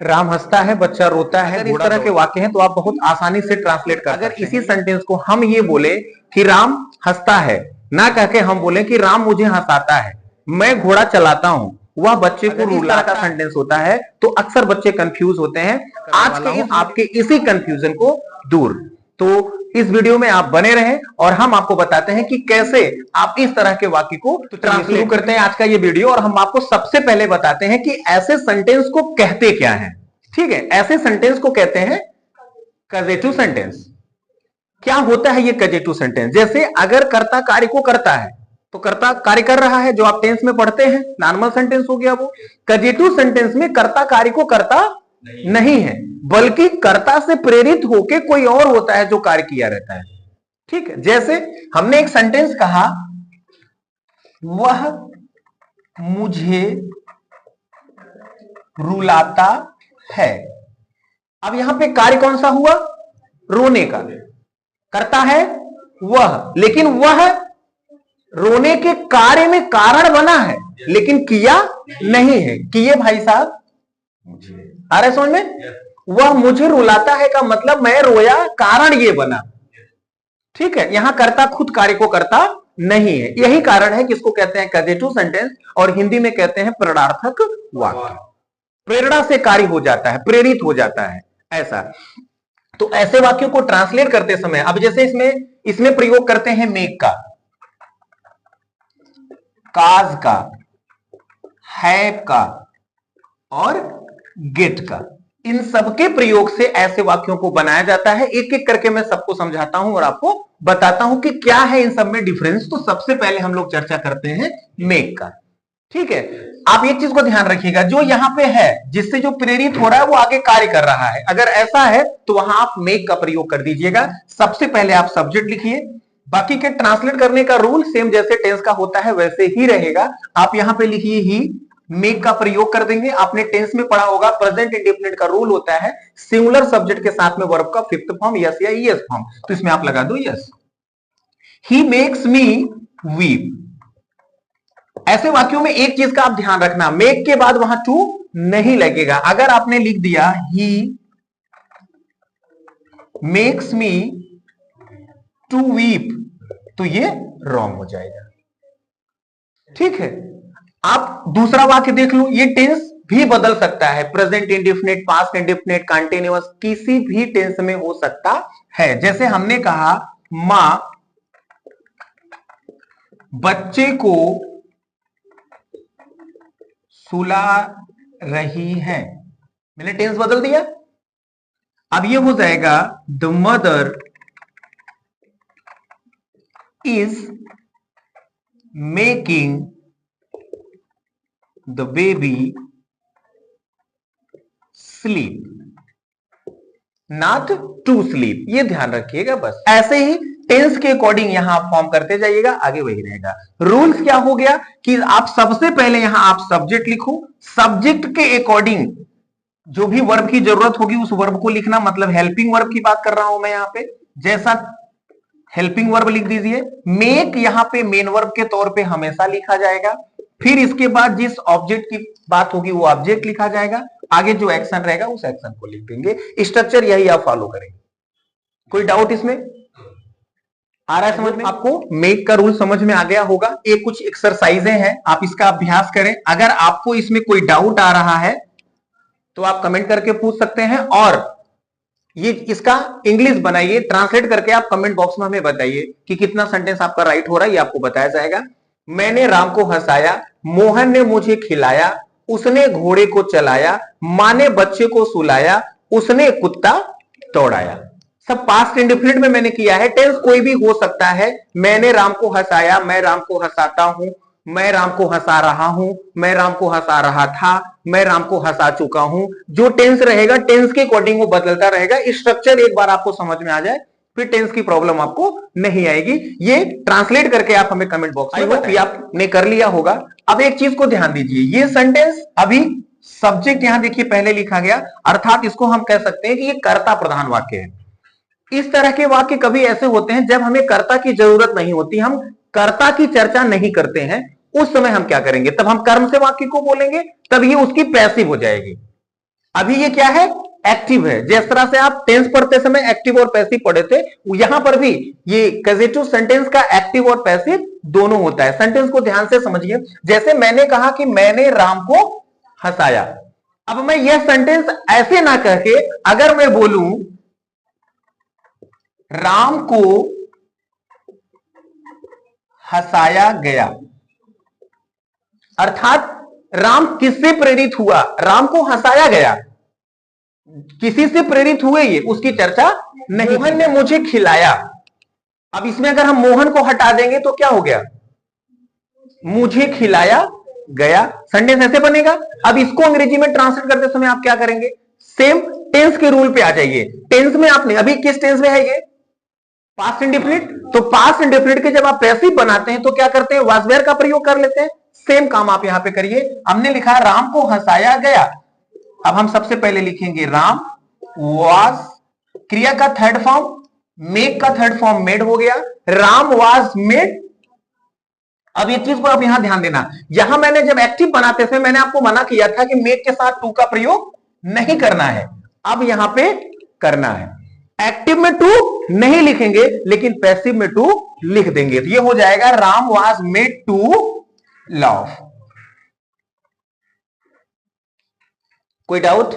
राम हंसता है, बच्चा रोता है, इस तरह के वाक्य हैं तो आप बहुत आसानी से ट्रांसलेट कर सकते हैं। अगर इसी सेंटेंस को हम ये बोले कि राम हंसता है, ना कह के हम बोले कि राम मुझे हंसाता है, मैं घोड़ा चलाता हूं, वह बच्चे को रुलाता का सेंटेंस होता है, तो अक्सर बच्चे कंफ्यूज होते हैं। आज के आपके इसी कंफ्यूजन को दूर, तो इस वीडियो में आप बने रहें और हम आपको बताते हैं कि कैसे आप इस तरह के वाक्य को ट्रांसलेट करते हैं आज का ये वीडियो। और हम आपको सबसे पहले बताते हैं कि ऐसे सेंटेंस को कहते क्या है। ठीक है, ऐसे सेंटेंस को कहते हैं कजेटिव सेंटेंस। क्या होता है ये कजेटिव सेंटेंस? जैसे अगर कर्ता कार्य को करता है तो कर्ता कार्य कर रहा है, जो आप टेंस में पढ़ते हैं, नॉर्मल सेंटेंस हो गया वो। कजेटिव सेंटेंस में कर्ता कार्य को करता नहीं है, बल्कि कर्ता से प्रेरित होकर कोई और होता है जो कार्य किया रहता है। ठीक है, जैसे हमने एक सेंटेंस कहा, वह मुझे रुलाता है। अब यहां पे कार्य कौन सा हुआ? रोने का। करता है वह, लेकिन वह रोने के कार्य में कारण बना है, लेकिन किया नहीं है। किए भाई साहब, आ रहा है समझ में? वह मुझे रुलाता है का मतलब मैं रोया, कारण ये बना। ठीक है, यहां कर्ता खुद कार्य को करता नहीं है। यही कारण है कि इसको कहते हैं कजेटिव सेंटेंस, और हिंदी में कहते हैं प्रेरणार्थक वाक्य। प्रेरणा से कार्य हो जाता है, प्रेरित हो जाता है, ऐसा। तो ऐसे वाक्यों को ट्रांसलेट करते समय, अब जैसे इसमें प्रयोग करते हैं मेक का, काज का, हैव का और गेट का। इन सबके प्रयोग से ऐसे वाक्यों को बनाया जाता है। एक एक करके मैं सबको समझाता हूं और आपको बताता हूं कि क्या है इन सब में डिफरेंस। तो सबसे पहले हम लोग चर्चा करते हैं मेक का। ठीक है, आप एक चीज को ध्यान रखिएगा, जो यहां पे है, जिससे जो प्रेरित हो रहा है वो आगे कार्य कर रहा है, अगर ऐसा है तो वहां आप मेक का प्रयोग कर दीजिएगा। सबसे पहले आप सब्जेक्ट लिखिए। बाकी के ट्रांसलेट करने का रूल सेम जैसे टेंस का होता है वैसे ही रहेगा। आप यहां पे लिखिए ही, मेक का प्रयोग कर देंगे। आपने टेंस में पढ़ा होगा, प्रेजेंट इंडेफिनिट का रूल होता है सिंगुलर सब्जेक्ट के साथ में वर्ब का फिफ्थ फॉर्म यस या ईएस फॉर्म, तो इसमें आप लगा दो यस। ही मेक्स मी वीप। ऐसे वाक्यों में एक चीज का आप ध्यान रखना, मेक के बाद वहां टू नहीं लगेगा। अगर आपने लिख दिया he makes me to weep, तो ये रॉन्ग हो जाएगा। ठीक है, आप दूसरा वाक्य देख लो, ये टेंस भी बदल सकता है, present indefinite, past indefinite, continuous, किसी भी टेंस में हो सकता है। जैसे हमने कहा, मां बच्चे को सुला रही है, मैंने टेंस बदल दिया। अब ये हो जाएगा, the mother is making the baby sleep, not to sleep. ये ध्यान रखिएगा बस। ऐसे ही टेंस के अकॉर्डिंग यहां आप फॉर्म करते जाइएगा, आगे वही रहेगा। रूल्स क्या हो गया कि आप सबसे पहले यहां आप सब्जेक्ट लिखो, सब्जेक्ट के अकॉर्डिंग जो भी वर्ब की जरूरत होगी उस वर्ब को लिखना। मतलब हेल्पिंग वर्ब की बात कर रहा हूं मैं यहां पे, जैसा हेल्पिंग वर्ब लिख दीजिए। मेक यहां पे मेन वर्ब के तौर पे हमेशा लिखा जाएगा। फिर इसके बाद जिस ऑब्जेक्ट की बात होगी वो ऑब्जेक्ट लिखा जाएगा, आगे जो एक्शन रहेगा उस एक्शन को लिख देंगे। स्ट्रक्चर यही आप फॉलो करेंगे। कोई डाउट इसमें आ रहा है समझ में? आपको मेक का रूल समझ में आ गया होगा। ये कुछ एक्सरसाइजें हैं, आप इसका अभ्यास करें। अगर आपको इसमें कोई डाउट आ रहा है तो आप कमेंट करके पूछ सकते हैं, और ये इसका इंग्लिश बनाइए, ट्रांसलेट करके आप कमेंट बॉक्स में हमें बताइए कि कितना सेंटेंस आपका राइट हो रहा है, ये आपको बताया जाएगा। मैंने राम को हंसाया, मोहन ने मुझे खिलाया, उसने घोड़े को चलाया, मां ने बच्चे को सुलाया, उसने कुत्ता दौड़ाया। सब पास्ट इंडेफिनिट में मैंने किया है। टेंस कोई भी हो सकता है। मैंने राम को हंसाया, मैं राम को हंसाता हूं, मैं राम को हंसा रहा हूं, मैं राम को हंसा रहा था, मैं राम को हंसा चुका हूं। जो टेंस रहेगा टेंस के अकॉर्डिंग वो बदलता रहेगा। स्ट्रक्चर एक बार आपको समझ में आ जाए फिर टेंस की प्रॉब्लम आपको नहीं आएगी। ये ट्रांसलेट करके आप हमें कमेंट बॉक्स में बताइए। आपने कर लिया होगा। अब एक चीज को ध्यान दीजिए, ये सेंटेंस अभी सब्जेक्ट यहां देखिए पहले लिखा गया, अर्थात इसको हम कह सकते हैं कि ये कर्ता प्रधान वाक्य है। इस तरह के वाक्य कभी ऐसे होते हैं जब हमें कर्ता की जरूरत नहीं होती, हम कर्ता की चर्चा नहीं करते हैं। उस समय हम क्या करेंगे? तब हम कर्म से वाक्य को बोलेंगे, तब ये उसकी पैसिव हो जाएगी। अभी ये क्या है, एक्टिव है। जिस तरह से आप टेंस पढ़ते समय एक्टिव और पैसिव पढ़े थे, यहां पर भी ये कजेटिव सेंटेंस का एक्टिव और पैसिव दोनों होता है। सेंटेंस को ध्यान से समझिए। जैसे मैंने कहा कि मैंने राम को हंसाया। अब मैं यह सेंटेंस ऐसे ना कह के अगर मैं बोलूं राम को हंसाया गया, अर्थात राम किससे प्रेरित हुआ, राम को हंसाया गया, किसी से प्रेरित हुए ये उसकी चर्चा नहीं। मोहन ने मुझे खिलाया। अब इसमें अगर हम मोहन को हटा देंगे तो क्या हो गया, मुझे खिलाया गया। सेंटेंस ऐसे बनेगा। अब इसको अंग्रेजी में ट्रांसलेट करते समय आप क्या करेंगे, सेम टेंस के रूल पे आ जाइए। टेंस में आपने अभी किस टेंस में है ये, पास्ट इंडेफिनिट। तो पास्ट इंडेफिनिट के जब आप पैसिव बनाते हैं तो क्या करते हैं, वाज वेयर का प्रयोग कर लेते हैं। सेम काम आप यहां पे करिए। हमने लिखा राम को हंसाया गया। अब हम सबसे पहले लिखेंगे राम वाज, क्रिया का थर्ड फॉर्म मेक का थर्ड फॉर्म मेड हो गया, राम वाज मेड। अब ये चीज को आप यहां ध्यान देना, यहां मैंने जब एक्टिव बनाते थे मैंने आपको मना किया था कि मेक के साथ टू का प्रयोग नहीं करना है। अब यहां पे करना है। एक्टिव में टू नहीं लिखेंगे लेकिन पैसिव में टू लिख देंगे। तो ये हो जाएगा Ram was made to laugh. कोई डाउट?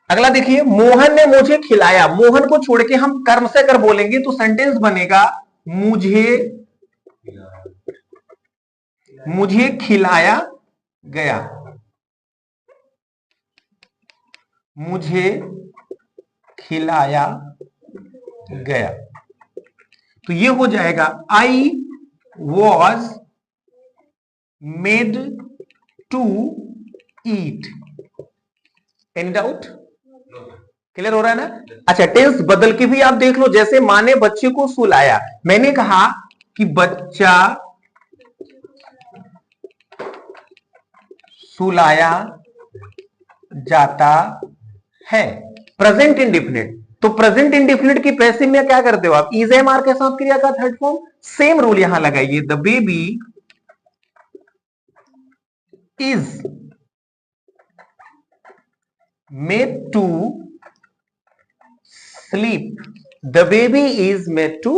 अगला देखिए, मोहन ने मुझे खिलाया। मोहन को छोड़ के हम कर्म से अगर बोलेंगे तो सेंटेंस बनेगा मुझे खिलाया गया, मुझे खिलाया गया। तो ये हो जाएगा I was made to eat. Any doubt? Clear हो रहा है ना? अच्छा, टेंस बदल के भी आप देख लो। जैसे मां ने बच्चे को सुलाया, मैंने कहा कि बच्चा सुलाया जाता है, प्रेजेंट इंडेफिनिट। तो प्रेजेंट इंडेफिनिट की पैसिव में क्या करते हो आप, इज एम आर के साथ क्रिया का थर्ड फॉर्म। सेम रूल यहां लगाइए, the baby is made to sleep, the baby is made to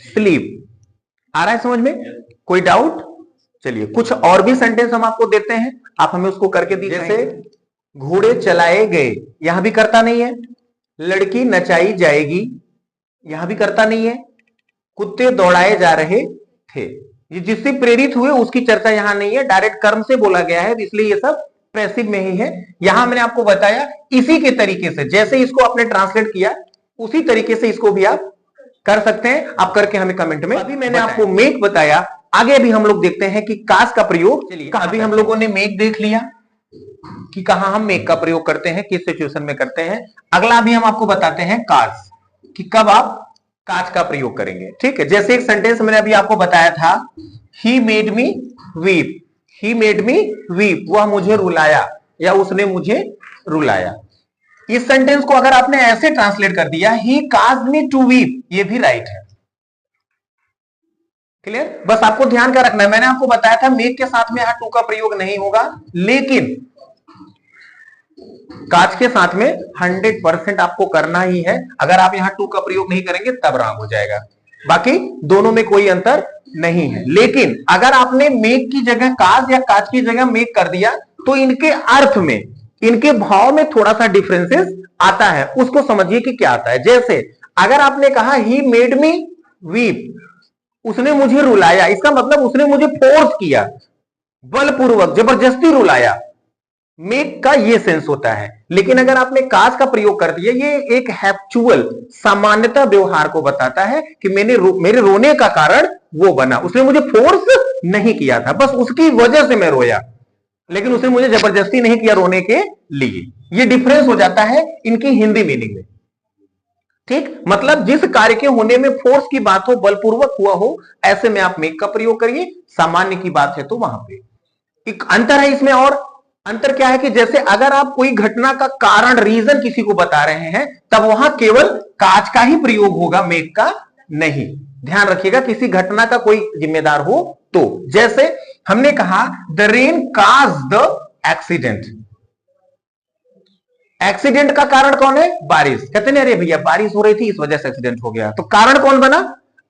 sleep. आ रहा है समझ में? कोई डाउट? चलिए कुछ और भी सेंटेंस हम आपको देते हैं, आप हमें उसको करके दीजिए। जैसे घोड़े चलाए गए, यहां भी करता नहीं है। लड़की नचाई जाएगी, यहां भी करता नहीं है। कुत्ते दौड़ाए जा रहे थे, ये जिससे प्रेरित हुए उसकी चर्चा यहां नहीं है, डायरेक्ट कर्म से बोला गया है, इसलिए ये सब पैसिव में ही है। यहां मैंने आपको बताया इसी के तरीके से, जैसे इसको आपने ट्रांसलेट किया उसी तरीके से इसको भी आप कर सकते हैं। आप करके हमें कमेंट में, अभी मैंने आपको मेक बताया, आगे भी हम लोग देखते हैं कि काज का प्रयोग। चलिए अभी हम लोगों ने मेक देख लिया कि कहां हम मेक का प्रयोग करते हैं, किस सिचुएशन में करते हैं। अगला भी हम आपको बताते हैं काज, कि कब आप काज का प्रयोग करेंगे। ठीक है, जैसे एक सेंटेंस मैंने अभी आपको बताया था, he made me weep, he made me weep, वह मुझे रुलाया या उसने मुझे रुलाया। इस सेंटेंस को अगर आपने ऐसे ट्रांसलेट कर दिया, ही काज्ड मी टू वीप, ये भी राइट है। क्लियर? बस आपको ध्यान का रखना है, मैंने आपको बताया था मेक के साथ में यहां टू का प्रयोग नहीं होगा, लेकिन काज के साथ में 100% आपको करना ही है। अगर आप यहां टू का प्रयोग नहीं करेंगे तब रॉन्ग हो जाएगा। बाकी दोनों में कोई अंतर नहीं है। लेकिन अगर आपने मेक की जगह काज या काज की जगह मेक कर दिया तो इनके अर्थ में, इनके भाव में थोड़ा सा डिफरेंसेस आता है, उसको समझिए कि क्या आता है। जैसे अगर आपने कहा ही मेड मी वीप, उसने मुझे रुलाया, इसका मतलब उसने मुझे फोर्स किया, बलपूर्वक जबरदस्ती रुलाया। मेक का ये सेंस होता है। लेकिन अगर आपने काज का प्रयोग कर दिया, ये एक हैप्चुअल सामान्यता व्यवहार को बताता है कि मेरे रोने का कारण वो बना, उसने मुझे फोर्स नहीं किया था, बस उसकी वजह से मैं रोया, लेकिन उसने मुझे जबरदस्ती नहीं किया रोने के लिए। ये डिफरेंस हो जाता है इनकी हिंदी मीनिंग में। ठीक, मतलब जिस कार्य के होने में फोर्स की बात हो, बलपूर्वक हुआ हो, ऐसे में आप मेक का प्रयोग करिए। सामान्य की बात है तो वहां पे एक अंतर है। इसमें और अंतर क्या है कि जैसे अगर आप कोई घटना का कारण, रीजन किसी को बता रहे हैं, तब वहां केवल काज का ही प्रयोग होगा, मेक का नहीं। ध्यान रखिएगा, किसी घटना का कोई जिम्मेदार हो तो। जैसे हमने कहा the rain cause the accident, accident का कारण कौन है? बारिश। कहते नहीं अरे भैया बारिश हो रही थी इस वजह से एक्सीडेंट हो गया, तो कारण कौन बना?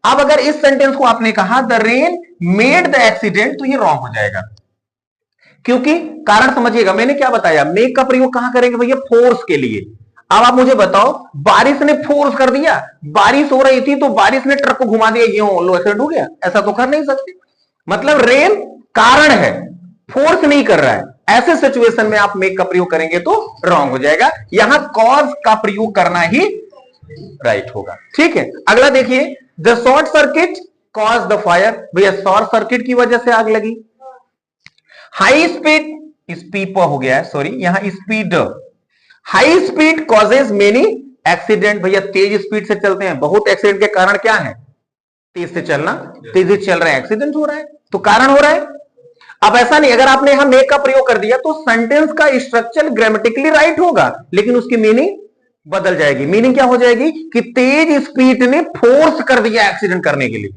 अब अगर इस सेंटेंस को आपने कहा the rain made the accident, तो ये रॉन्ग हो जाएगा, क्योंकि कारण समझिएगा, मैंने क्या बताया, मेक का प्रयोग कहां करेंगे भैया? फोर्स के लिए। अब आप मुझे बताओ, बारिश ने फोर्स कर दिया, बारिश हो रही थी तो बारिश ने ट्रक को घुमा दिया, यूं लो एक्सीडेंट हो गया? ऐसा तो कर नहीं सकते। मतलब रेन कारण है, फोर्स नहीं कर रहा है, ऐसे सिचुएशन में आप मेक का प्रयोग करेंगे तो रॉन्ग हो जाएगा, यहां कॉज का प्रयोग करना ही राइट होगा। ठीक है, अगला देखिए, the short circuit cause the fire. भैया शॉर्ट सर्किट की वजह से आग लगी। हाई स्पीड, स्पीड हो गया है, सॉरी, यहां speed, high speed causes many accident. भैया तेज स्पीड से चलते हैं, बहुत एक्सीडेंट के कारण क्या है? तेज से चलना, तेजी से चल रहा है एक्सीडेंट हो रहा है, तो कारण हो रहा है। अब ऐसा नहीं, अगर आपने यहां मेक का प्रयोग कर दिया तो सेंटेंस का स्ट्रक्चर ग्रामेटिकली राइट होगा, लेकिन उसकी मीनिंग बदल जाएगी। मीनिंग क्या हो जाएगी कि तेज स्पीड ने फोर्स कर दिया एक्सीडेंट करने के लिए,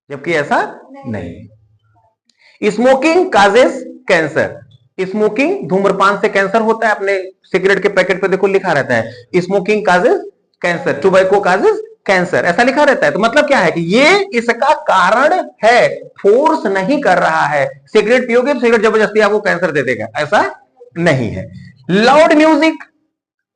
जबकि ऐसा नहीं। Smoking causes cancer. स्मोकिंग, धूम्रपान से कैंसर होता है, अपने सिगरेट के पैकेट पे देखो लिखा रहता है smoking causes cancer, tobacco causes cancer, ऐसा लिखा रहता है। तो मतलब क्या है कि ये इसका कारण है, फोर्स नहीं कर रहा है। सिगरेट पियोगे तो सिगरेट जबरदस्ती आपको कैंसर दे देगा, ऐसा नहीं है। लाउड म्यूजिक,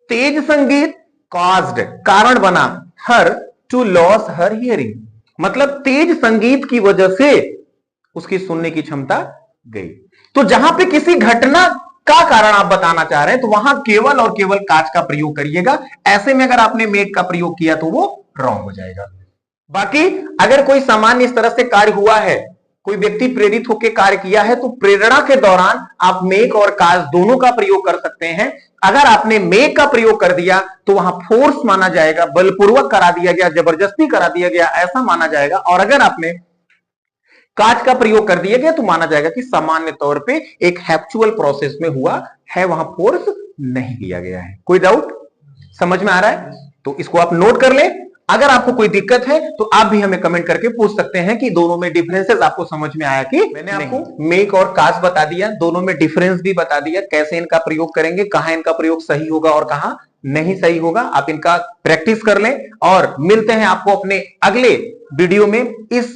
तेज संगीत, कॉज्ड, कारण बना, her to loss her hearing. मतलब तेज संगीत की वजह से उसकी सुनने की क्षमता गई। तो जहां पे किसी घटना का कारण आप बताना चाह रहे हैं तो वहां केवल और केवल काज का प्रयोग करिएगा। ऐसे में अगर आपने मेड का प्रयोग किया तो वो रॉन्ग हो जाएगा। बाकी अगर कोई सामान्य इस तरह से कार्य हुआ है, कोई व्यक्ति प्रेरित होकर कार्य किया है, तो प्रेरणा के दौरान आप मेक और काज दोनों का प्रयोग कर सकते हैं। अगर आपने मेक का प्रयोग कर दिया तो वहां फोर्स माना जाएगा, बलपूर्वक करा दिया गया, जबरदस्ती करा दिया गया, ऐसा माना जाएगा। और अगर आपने काज का प्रयोग कर दिया गया तो माना जाएगा कि सामान्य तौर पे एक हैप्चुअल प्रोसेस में हुआ है, वहां फोर्स नहीं किया गया है। कोई डाउट समझ में आ रहा है? तो इसको आप नोट कर लें। अगर आपको कोई दिक्कत है तो आप भी हमें कमेंट करके पूछ सकते हैं कि दोनों में डिफरेंसेस आपको समझ में आया कि मैंने आपको मेक और काज बता दिया, दोनों में डिफरेंस भी बता दिया, कैसे इनका प्रयोग करेंगे, कहां इनका प्रयोग सही होगा और कहां नहीं सही होगा। आप इनका प्रैक्टिस कर लें और मिलते हैं आपको अपने अगले वीडियो में। इस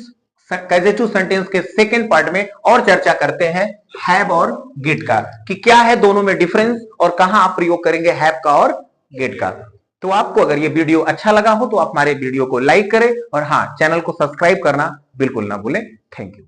कैजेटिव सेंटेंस के सेकंड पार्ट में और चर्चा करते हैं हैव और गेट का, कि क्या है दोनों में डिफरेंस और कहां आप प्रयोग करेंगे हैव का और गेट का। तो आपको अगर ये वीडियो अच्छा लगा हो तो आप हमारे वीडियो को लाइक करें और हाँ, चैनल को सब्सक्राइब करना बिल्कुल ना भूलें। Thank you.